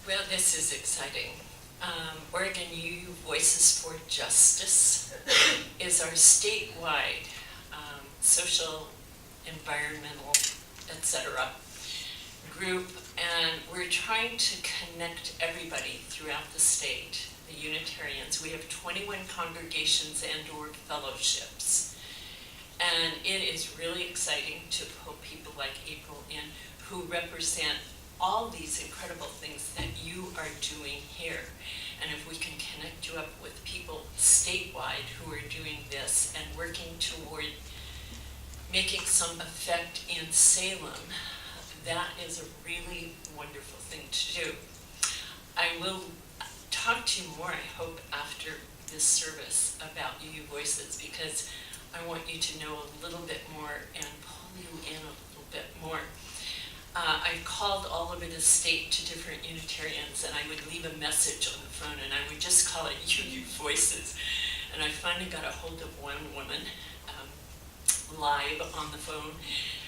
Well, this is exciting. Oregon UU Voices for Justice is our statewide social, environmental, etc. group, and we're trying to connect everybody throughout the state, the Unitarians. We have 21 congregations and/or fellowships, and it is really exciting to pull people like April in who represent all these incredible things that you are doing here. And if we can connect you up with people statewide who are doing this and working toward making some effect in Salem, that is a really wonderful thing to do. I will talk to you more, I hope, after this service about UU Voices, because I want you to know a little bit more and pull you in a little bit more. I called all over the state to different Unitarians, and I would leave a message on the phone, and I would just call it UU Voices. And I finally got a hold of one woman live on the phone,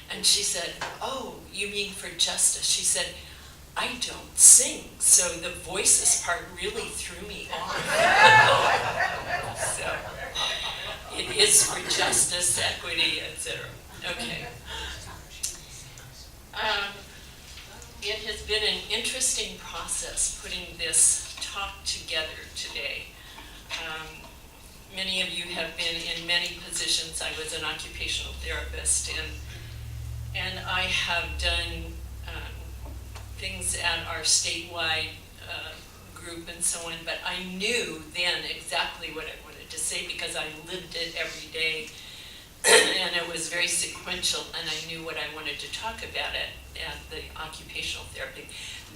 and she said, "Oh, you mean for justice?" She said, "I don't sing, so the voices part really threw me off." So it is for justice, equity, etc. Okay. It has been an interesting process putting this talk together today. Many of you have been in many positions. I was an occupational therapist, and I have done things at our statewide group and so on, but I knew then exactly what I wanted to say because I lived it every day. And it was very sequential, and I knew what I wanted to talk about at the occupational therapy.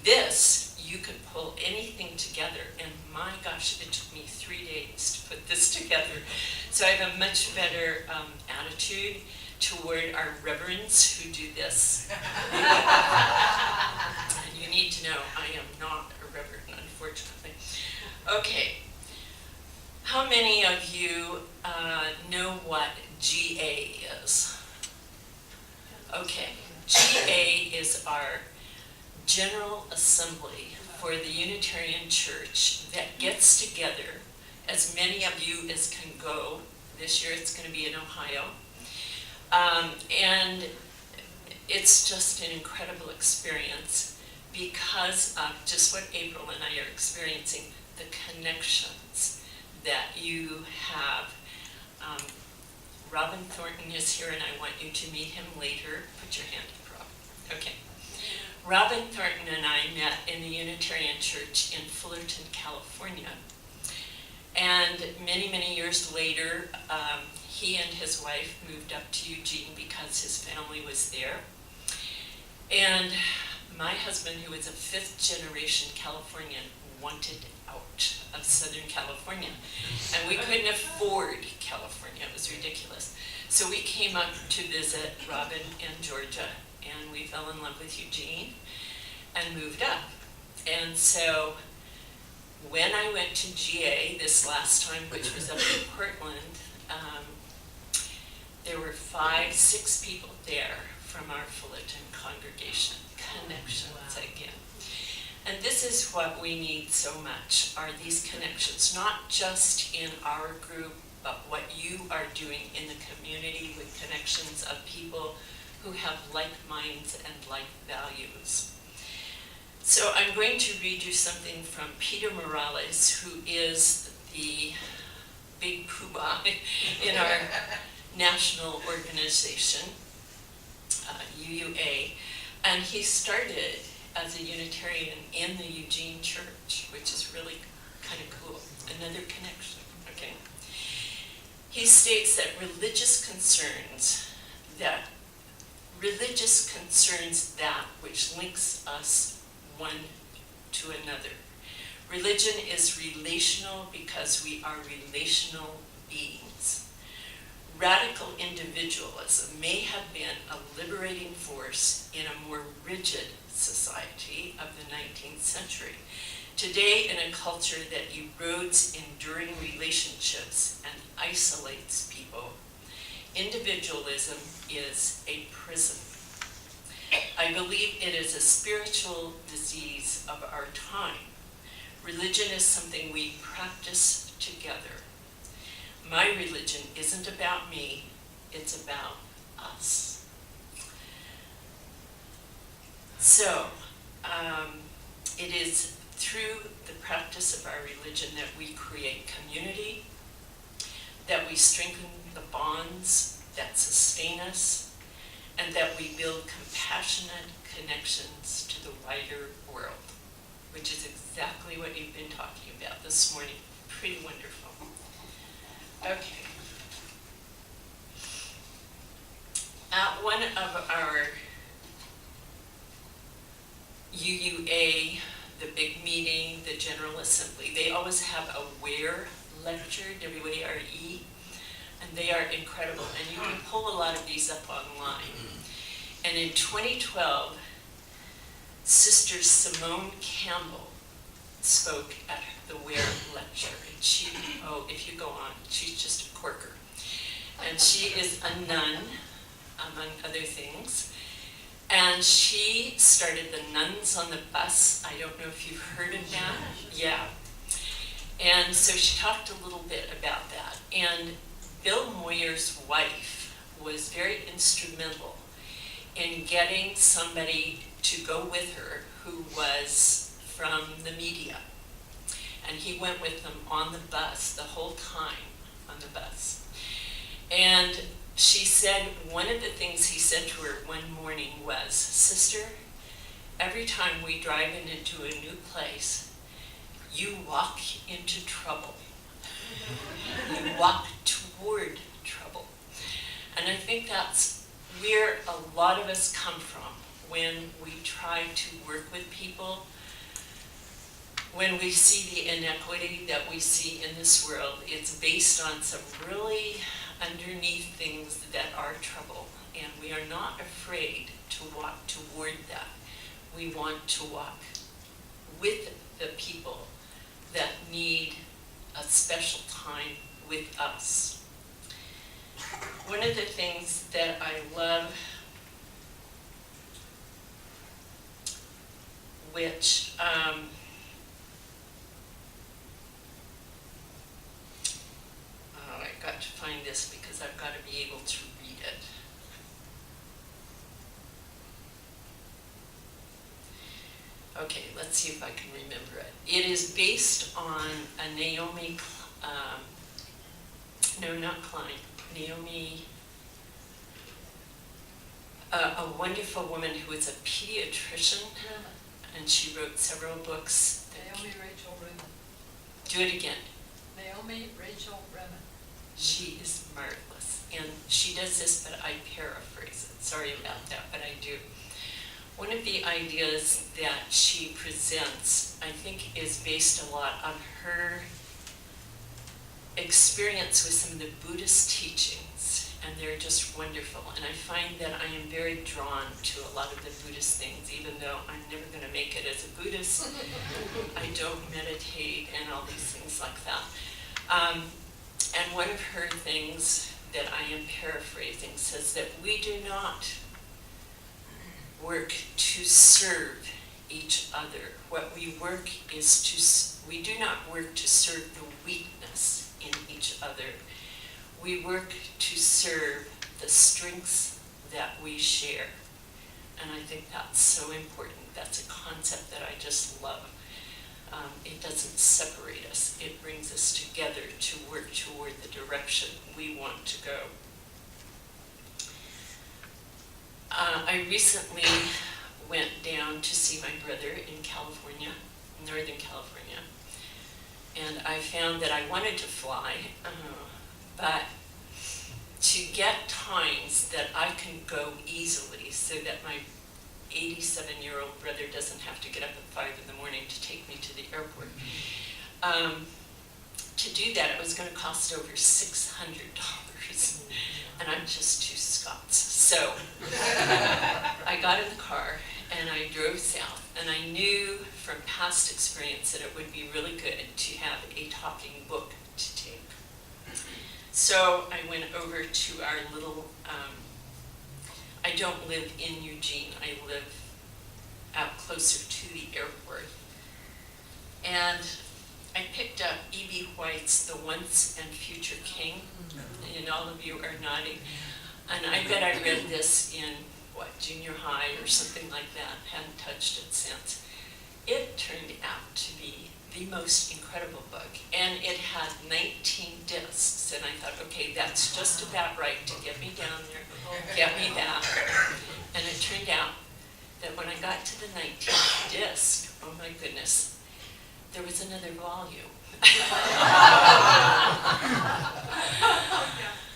This, you could pull anything together, and my gosh, it took me 3 days to put this together. So I have a much better attitude toward our reverends who do this. And you need to know I am not a reverend, unfortunately. Okay. How many of you know what GA is? Okay, GA is our General Assembly for the Unitarian Church that gets together, as many of you as can go. This year it's going to be in Ohio. And it's just an incredible experience because of just what April and I are experiencing, the connections that you have. Robin Thornton is here, and I want you to meet him later. Put your hand up, Rob. Okay. Robin Thornton and I met in the Unitarian Church in Fullerton, California. And many, many years later, he and his wife moved up to Eugene because his family was there. And my husband, who was a fifth-generation Californian, wanted out of Southern California. And we couldn't afford California. It was ridiculous. So we came up to visit Robin in Georgia, and we fell in love with Eugene and moved up. And so when I went to GA this last time, which was up in Portland, there were 5, 6 people there from our Fullerton congregation. Connections again. And this is what we need so much, are these connections, not just in our group, but what you are doing in the community with connections of people who have like minds and like values. So I'm going to read you something from Peter Morales, who is the big poobah in our national organization, UUA, and he started as a Unitarian in the Eugene Church, which is really kind of cool. Another connection, okay? He states that religious concerns that which links us one to another. Religion is relational because we are relational beings. Radical individualism may have been a liberating force in a more rigid society of the 19th century. Today, in a culture that erodes enduring relationships and isolates people, individualism is a prison. I believe it is a spiritual disease of our time. Religion is something we practice together. My religion isn't about me, it's about us. So, it is through the practice of our religion that we create community, that we strengthen the bonds that sustain us, and that we build compassionate connections to the wider world, which is exactly what you've been talking about this morning. Pretty wonderful. Okay. At one of our UUA, the big meeting, the General Assembly, they always have a WARE lecture, W-A-R-E, and they are incredible. And you can pull a lot of these up online. And in 2012, Sister Simone Campbell spoke at the WARE lecture. And she, oh, if you go on, she's just a corker. And she is a nun, among other things. And she started the Nuns on the Bus. I don't know if you've heard of that. Yeah. And so she talked a little bit about that. And Bill Moyer's wife was very instrumental in getting somebody to go with her who was from the media. And he went with them on the bus the whole time on the bus. And she said, one of the things he said to her one morning was, "Sister, every time we drive into a new place, you walk into trouble. You walk toward trouble." And I think that's where a lot of us come from when we try to work with people, when we see the inequity that we see in this world. It's based on some really underneath things that are trouble, and we are not afraid to walk toward that. We want to walk with the people that need a special time with us. One of the things that I love, which I've got to find this because I've got to be able to read it. Okay, let's see if I can remember it. It is based on a Naomi, no, not Klein, Naomi, a wonderful woman who was a pediatrician, and she wrote several books. Naomi Rachel Ruman. Do it again. Naomi Rachel Ruman. She is marvelous, and she does this, but I paraphrase it. Sorry about that, but I do. One of the ideas that she presents, I think, is based a lot on her experience with some of the Buddhist teachings, and they're just wonderful. And I find that I am very drawn to a lot of the Buddhist things, even though I'm never going to make it as a Buddhist. I don't meditate and all these things like that. And one of her things that I am paraphrasing says that we do not work to serve each other. What we work is we do not work to serve the weakness in each other. We work to serve the strengths that we share. And I think that's so important. That's a concept that I just love. It doesn't separate us. It brings us together to work toward the direction we want to go. I recently went down to see my brother in California, Northern California, and I found that I wanted to fly, but to get times that I can go easily so that my 87-year-old brother doesn't have to get up at 5 in the morning to take me to the airport. To do that, it was going to cost over $600, and I'm just two Scots. So I got in the car and I drove south, and I knew from past experience that it would be really good to have a talking book to take. So I went over to our little I don't live in Eugene. I live out closer to the airport. And I picked up E.B. White's The Once and Future King, and all of you are nodding. And I bet I read this in, junior high or something like that. Hadn't touched it since. It turned out to be the most incredible book. And it had 19 discs. And I thought, okay, that's just about right to get me down there, get me back. And it turned out that when I got to the 19th disc, oh my goodness, there was another volume.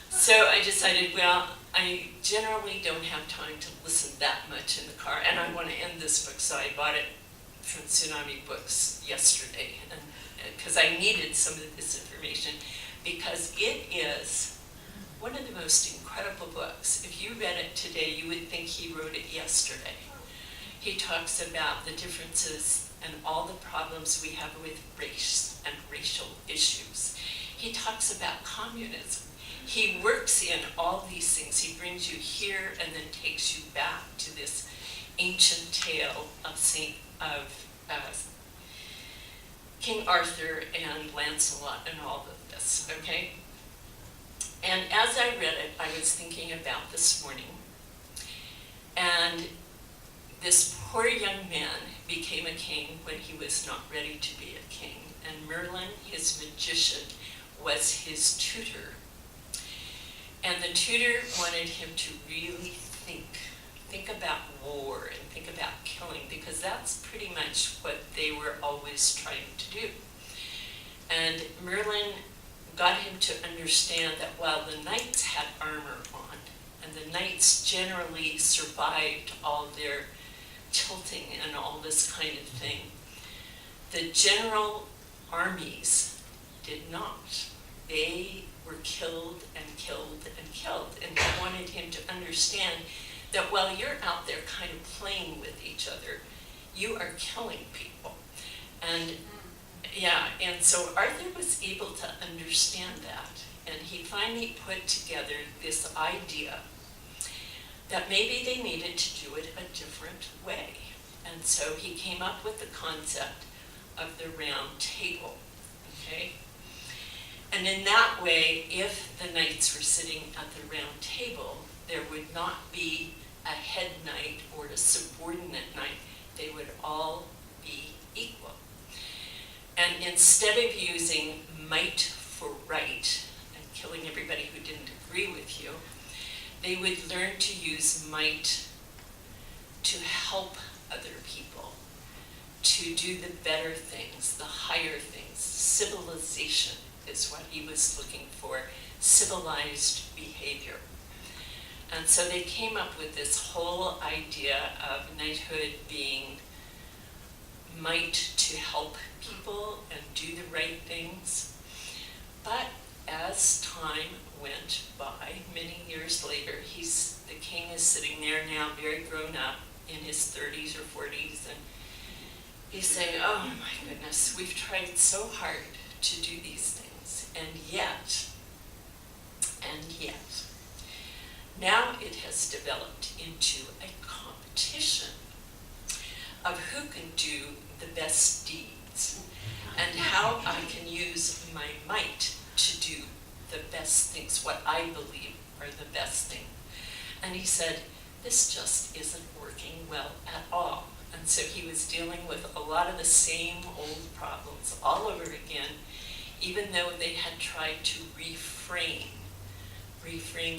So I decided, well, I generally don't have time to listen that much in the car, and I want to end this book, so I bought it from Tsunami Books yesterday, and because I needed some of this information, because it is one of the most incredible books. If you read it today, you would think he wrote it yesterday. He talks about the differences and all the problems we have with race and racial issues. He talks about communism. He works in all these things. He brings you here and then takes you back to this ancient tale of King Arthur and Lancelot and all of this, okay? And as I read it, I was thinking about this morning, and this poor young man became a king when he was not ready to be a king, and Merlin, his magician, was his tutor. And the tutor wanted him to really think about war and think about killing, because that's pretty much what they were always trying to do. And Merlin got him to understand that while the knights had armor on, and the knights generally survived all their tilting and all this kind of thing, the general armies did not. They were killed and killed and killed, and they wanted him to understand that while you're out there kind of playing with each other, you are killing people. And yeah, and so Arthur was able to understand that, and he finally put together this idea that maybe they needed to do it a different way. And so he came up with the concept of the round table, okay? And in that way, if the knights were sitting at the round table, there would not be a head knight or a subordinate knight. They would all be equal. And instead of using might for right and killing everybody who didn't agree with you, they would learn to use might to help other people, to do the better things, the higher things. Civilization is what he was looking for, civilized behavior. And so they came up with this whole idea of knighthood being might to help people and do the right things. But as time went by, many years later, the king is sitting there now, very grown up, in his 30s or 40s, and he's saying, oh my goodness, we've tried so hard to do these things, and yet, now it has developed into a competition of who can do the best deeds and how I can use my might to do the best things, what I believe are the best thing. And he said, this just isn't working well at all. And so he was dealing with a lot of the same old problems all over again, even though they had tried to reframe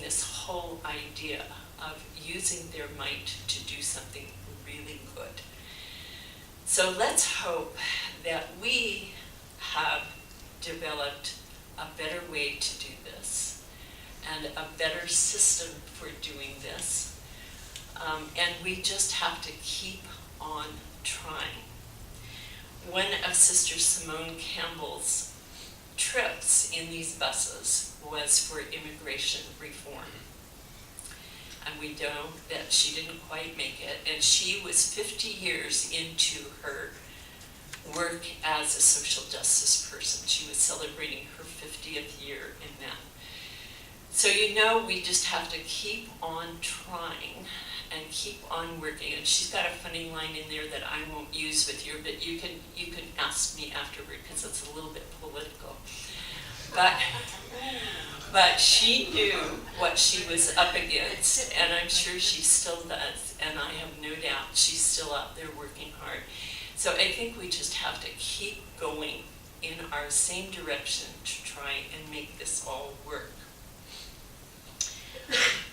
this whole idea of using their might to do something really good. So let's hope that we have developed a better way to do this and a better system for doing this. And we just have to keep on trying. One of Sister Simone Campbell's trips in these buses was for immigration reform. And we know that she didn't quite make it, and she was 50 years into her work as a social justice person. She was celebrating her 50th year in that. So we just have to keep on trying and keep on working. And she's got a funny line in there that I won't use with you, but you can ask me afterward because it's a little bit political. But she knew what she was up against, and I'm sure she still does, and I have no doubt she's still out there working hard. So I think we just have to keep going in our same direction to try and make this all work.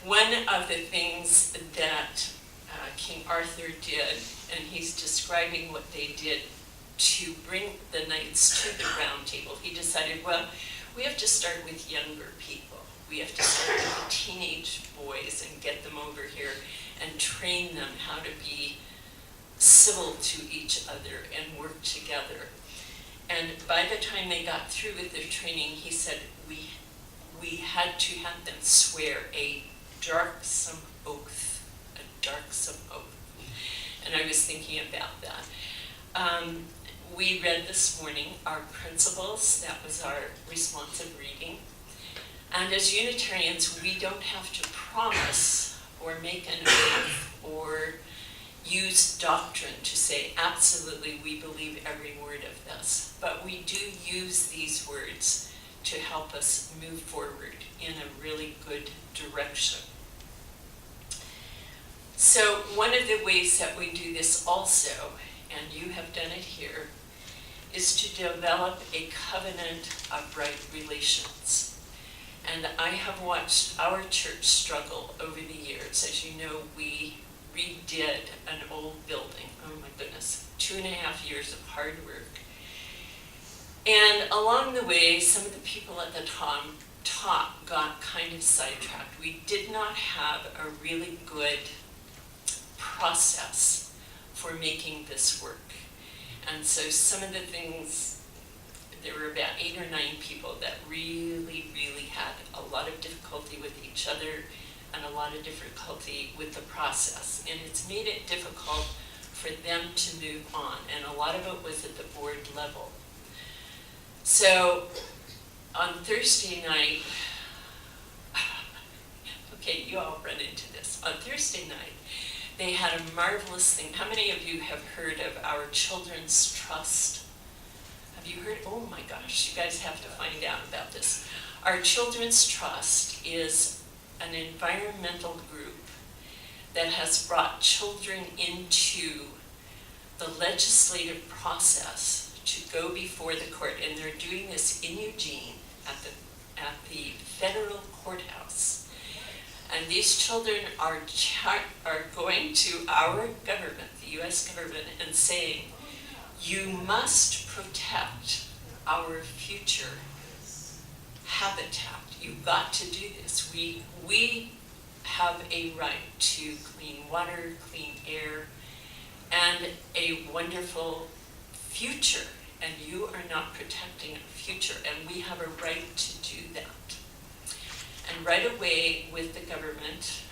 One of the things that King Arthur did, and he's describing what they did to bring the knights to the round table, he decided, well, we have to start with younger people. We have to start with the teenage boys and get them over here and train them how to be civil to each other and work together. And by the time they got through with their training, he said, we had to have them swear a darksome oath, And I was thinking about that. We read this morning our principles. That was our responsive reading. And as Unitarians, we don't have to promise or make an oath or use doctrine to say, absolutely, we believe every word of this. But we do use these words to help us move forward in a really good direction. So one of the ways that we do this also, and you have done it here, is to develop a covenant of right relations. And I have watched our church struggle over the years. As you know, we redid an old building. Oh my goodness, 2.5 years of hard work. And along the way, some of the people at the top got kind of sidetracked. We did not have a really good process for making this work. And so some of the things, there were about 8 or 9 people that really, really had a lot of difficulty with each other and a lot of difficulty with the process. And it's made it difficult for them to move on. And a lot of it was at the board level. So on Thursday night, okay, you all run into this. On Thursday night, they had a marvelous thing. How many of you have heard of our Children's Trust? Have you heard? Oh my gosh, you guys have to find out about this. Our Children's Trust is an environmental group that has brought children into the legislative process to go before the court, and they're doing this in Eugene at the federal courthouse. And these children are going to our government, the U.S. government, and saying, you must protect our future habitat. You've got to do this. We have a right to clean water, clean air, and a wonderful future, and you are not protecting a future, and we have a right to do that. And right away with the government,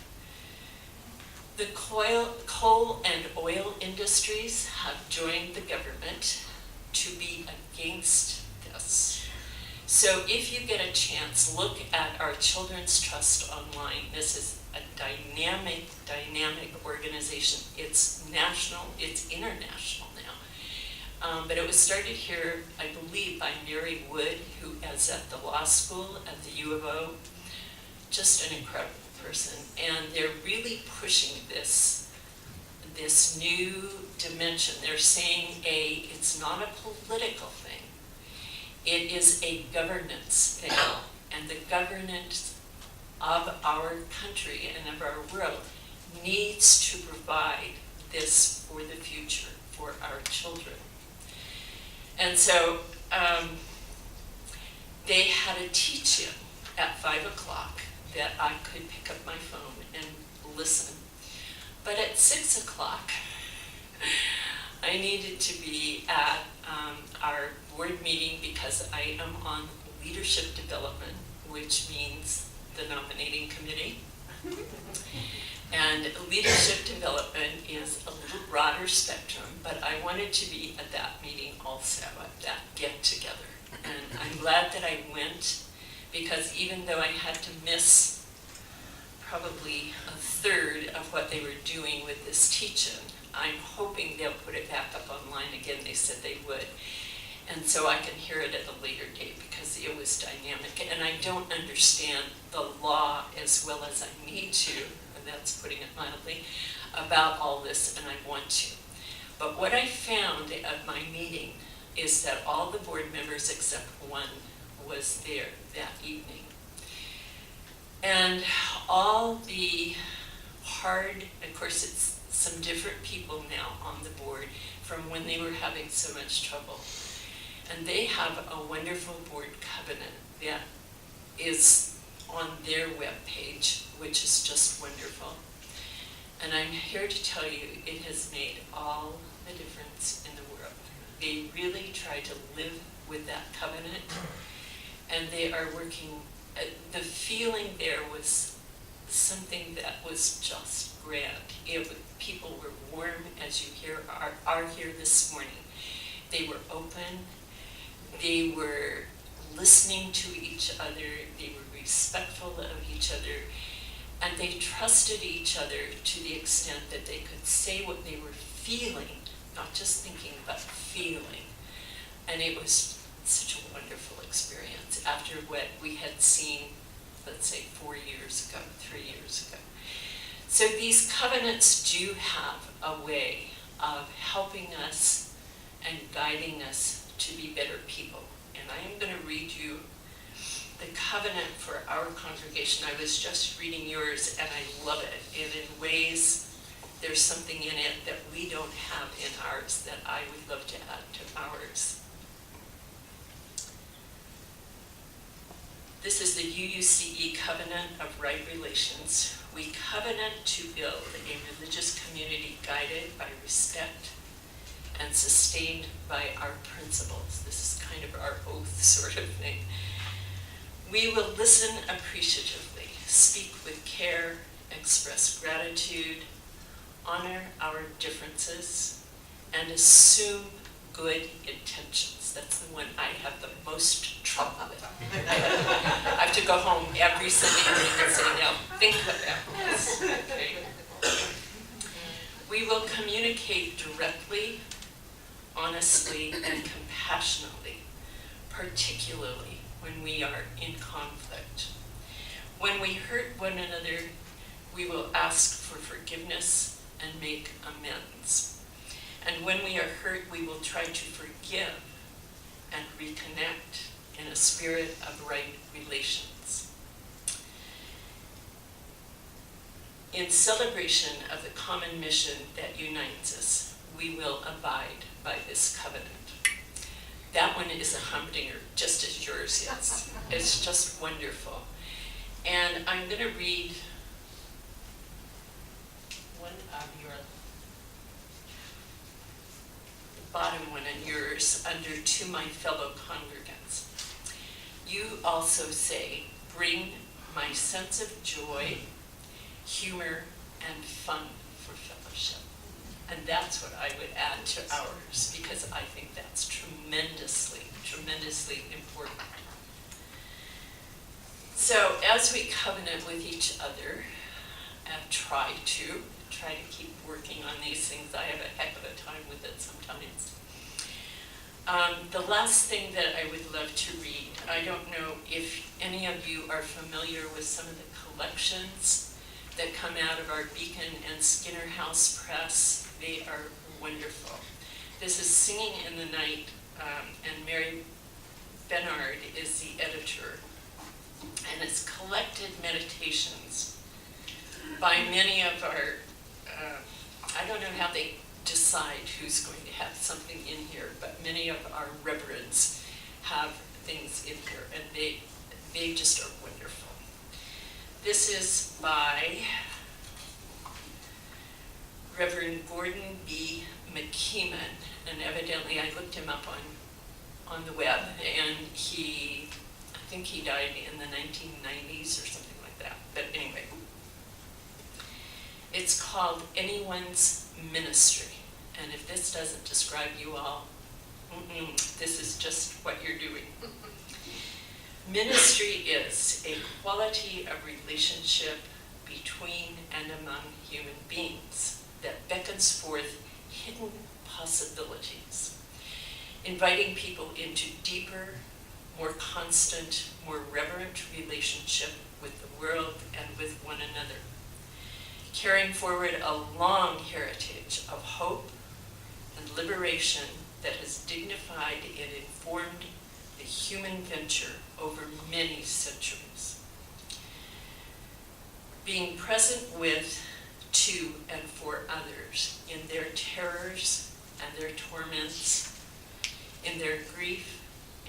the coal and oil industries have joined the government to be against this. So if you get a chance, look at our Children's Trust online. This is a dynamic organization. It's national, it's international now. But it was started here, I believe, by Mary Wood, who is at the law school at the U of O. Just an incredible person. And they're really pushing this new dimension. They're saying it's not a political thing. It is a governance thing. And the governance of our country and of our world needs to provide this for the future, for our children. And so they had a teach-in at 5 o'clock that I could pick up my phone and listen. But at 6 o'clock, I needed to be at our board meeting because I am on leadership development, which means the nominating committee. And leadership development is a little broader spectrum, but I wanted to be at that meeting also, at that get-together. And I'm glad that I went because even though I had to miss probably a third of what they were doing with this teach-in, I'm hoping they'll put it back up online again. They said they would. And so I can hear it at a later date because it was dynamic. And I don't understand the law as well as I need to, and that's putting it mildly, about all this, and I want to. But what I found at my meeting is that all the board members except one was there that evening. And all the hard, of course it's some different people now on the board from when they were having so much trouble. And they have a wonderful board covenant that is on their webpage, which is just wonderful. And I'm here to tell you it has made all the difference in the world. They really try to live with that covenant, and they are working. The feeling there was something that was just grand. People were warm, as you are here this morning. They were open. They were listening to each other. They were respectful of each other. And they trusted each other to the extent that they could say what they were feeling, not just thinking, but feeling. And it was such a wonderful experience after what we had seen, let's say 4 years ago, 3 years ago. So these covenants do have a way of helping us and guiding us to be better people. And I am going to read you the covenant for our congregation. I was just reading yours and I love it. And in ways, there's something in it that we don't have in ours that I would love to add to ours. This is the UUCE Covenant of Right Relations. We covenant to build a religious community guided by respect and sustained by our principles. This is kind of our oath sort of thing. We will listen appreciatively, speak with care, express gratitude, honor our differences, and assume good intentions. That's the one I have the most trouble with. I have to go home every Sunday morning and say, now think about this. Okay. We will communicate directly, honestly, and compassionately, particularly when we are in conflict. When we hurt one another, we will ask for forgiveness and make amends. And when we are hurt, we will try to forgive and reconnect in a spirit of right relations. In celebration of the common mission that unites us, we will abide by this covenant. That one is a humdinger, just as yours is. It's just wonderful. And I'm going to read one of your, the bottom one in yours, under to my fellow congregants. You also say, bring my sense of joy, humor, and fun for fellowship. And that's what I would add to ours, because I think that's tremendously, tremendously important. So as we covenant with each other, and try to keep working on these things, I have a heck of a time with it sometimes. The last thing that I would love to read, I don't know if any of you are familiar with some of the collections that come out of our Beacon and Skinner House Press. They are wonderful. This is Singing in the Night, and Mary Bernard is the editor. And it's collected meditations by many of our, I don't know how they decide who's going to have something in here, but many of our reverends have things in here, and they just are wonderful. This is by Reverend Gordon B. McKeeman, and evidently I looked him up on the web, and I think he died in the 1990s or something like that, but anyway. It's called Anyone's Ministry, and if this doesn't describe you all, this is just what you're doing. Ministry is a quality of relationship between and among human beings that beckons forth hidden possibilities, inviting people into deeper, more constant, more reverent relationship with the world and with one another, carrying forward a long heritage of hope and liberation that has dignified and informed the human venture over many centuries. Being present with, to, and for others in their terrors and their torments, in their grief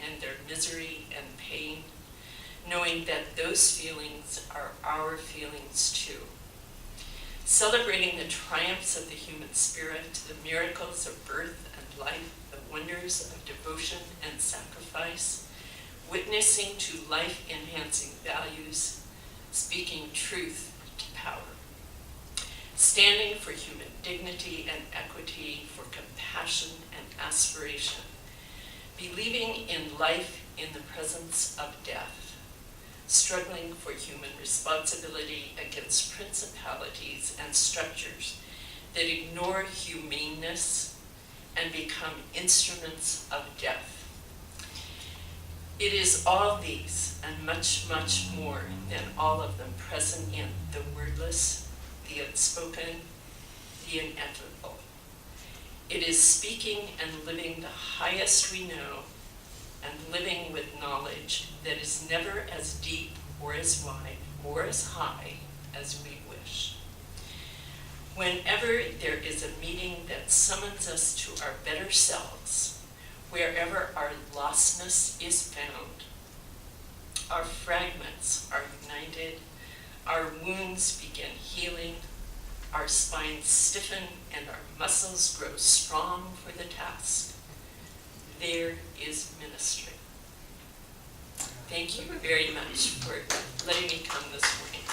and their misery and pain, knowing that those feelings are our feelings too. Celebrating the triumphs of the human spirit, the miracles of birth and life, the wonders of devotion and sacrifice, witnessing to life-enhancing values, speaking truth to power. Standing for human dignity and equity, for compassion and aspiration. Believing in life in the presence of death. Struggling for human responsibility against principalities and structures that ignore humaneness and become instruments of death. It is all these and much, much more than all of them present in the wordless, the unspoken, the ineffable. It is speaking and living the highest we know and living with knowledge that is never as deep or as wide or as high as we wish. Whenever there is a meeting that summons us to our better selves, wherever our lostness is found, our fragments are united, our wounds begin healing, our spines stiffen and our muscles grow strong for the task. There is ministry. Thank you very much for letting me come this morning.